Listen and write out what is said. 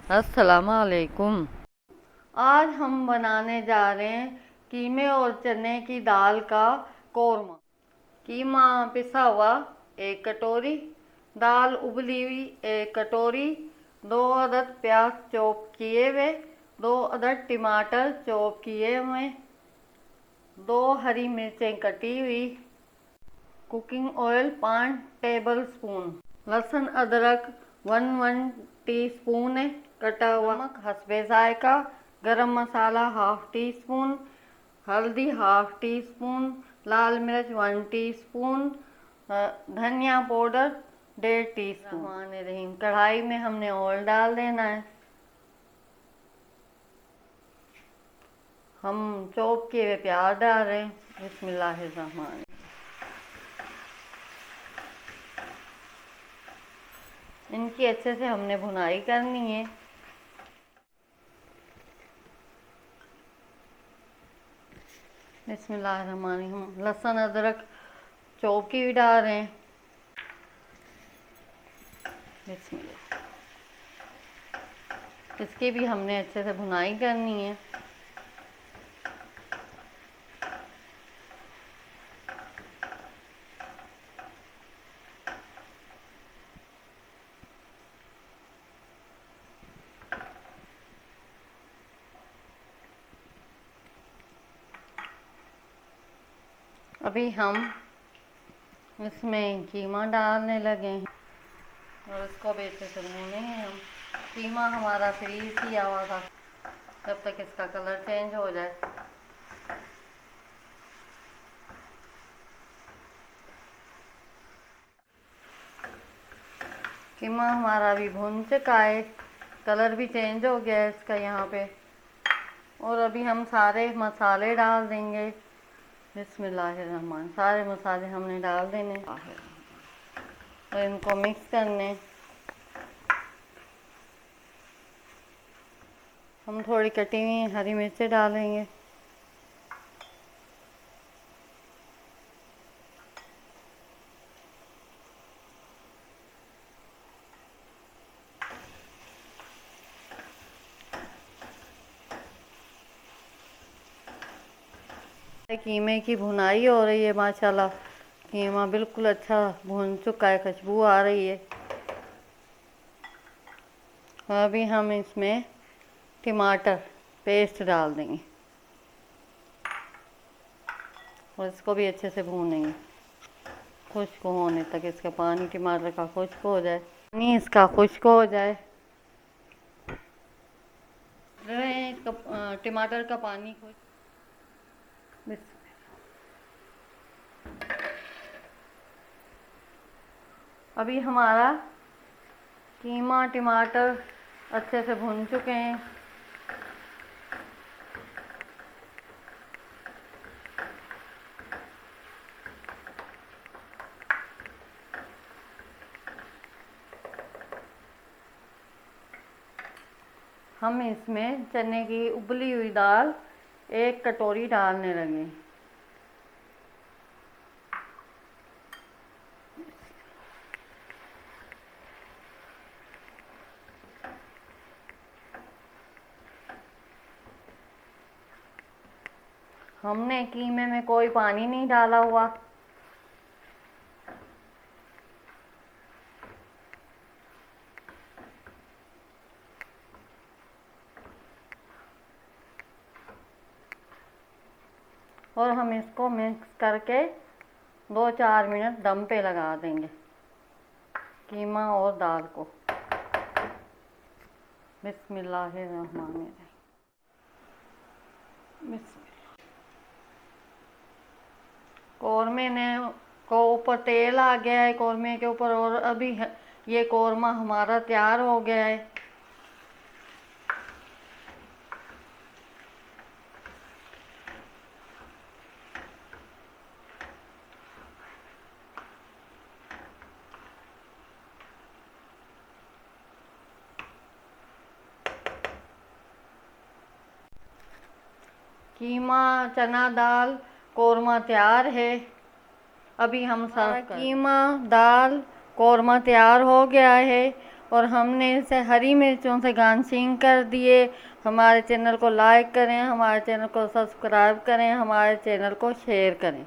अस्सलाम वालेकुम। आज हम बनाने जा रहे हैं कीमे और चने की दाल का कोरमा। कीमा पिसा हुआ 1 कटोरी, दाल उबली हुई 1 कटोरी, 2 अदद प्याज चॉप किए हुए, 2 अदद टमाटर चॉप किए हुए, 2 हरी मिर्चें कटी हुई, कुकिंग ऑयल 5 टेबल स्पून, लहसुन अदरक 1 टीस्पून है कटा हुआ, नमक हस्बे जायका, गरम मसाला 1/2 टीस्पून, हल्दी 1/2 टीस्पून, लाल मिर्च 1 टीस्पून, धनिया पाउडर 1/2 टीस्पून। रहीम कढ़ाई में हमने ऑयल डाल देना है। हम चॉप किए हुए प्याज डाल रहे हैं। बिस्मिल्लाहिर्रहमानिर्रहीम। इनकी अच्छे से हमने भुनाई करनी है। बिस्मिल्लाहिर्रहमानिर्रहीम। लहसुन अदरक चॉप की भी डाल रहे हैं। बिस्मिल्लाह। इसकी भी हमने अच्छे से भुनाई करनी है। अभी हम इसमें कीमा डालने लगे हैं और इसको भी अच्छे से भूनेंगे हम। कीमा हमारा फ्रीज किया हुआ था, जब तक इसका कलर चेंज हो जाए। कीमा हमारा अभी भुन चुका है, कलर भी चेंज हो गया है इसका यहाँ पे। और अभी हम सारे मसाले डाल देंगे। बिस्मिल्लाहिर्रहमान। सारे मसाले हमने डाल देने और इनको मिक्स करने। हम थोड़ी कटी हुई हरी मिर्चें डालेंगे। कीमे की भुनाई हो रही है माशाल्लाह। कीमा बिल्कुल अच्छा भुन चुका है, खुशबू आ रही है। अभी हम इसमें टमाटर पेस्ट डाल देंगे और इसको भी अच्छे से भूनेंगे खुश्क होने तक। इसका पानी टमाटर का खुश्क हो जाए, पानी इसका खुश्क हो जाए। इसका टमाटर का पानी खुश्क। अभी हमारा कीमा टमाटर अच्छे से भुन चुके हैं। हम इसमें चने की उबली हुई दाल 1 कटोरी डालने लगे। हमने कीमे में कोई पानी नहीं डाला हुआ। और हम इसको मिक्स करके 2-4 मिनट दम पे लगा देंगे कीमा और दाल को। बिस्मिल्लाहिर्रहमानिर्रहीम। कौरमे ने को ऊपर तेल आ गया है कौरमे के ऊपर, और अभी ये कौरमा हमारा तैयार हो गया है। कीमा चना दाल कौरमा तैयार है। अभी हम सारा कीमा दाल कौरमा तैयार हो गया है और हमने इसे हरी मिर्चों से गार्निशिंग कर दिए। हमारे चैनल को लाइक करें, हमारे चैनल को सब्सक्राइब करें, हमारे चैनल को शेयर करें।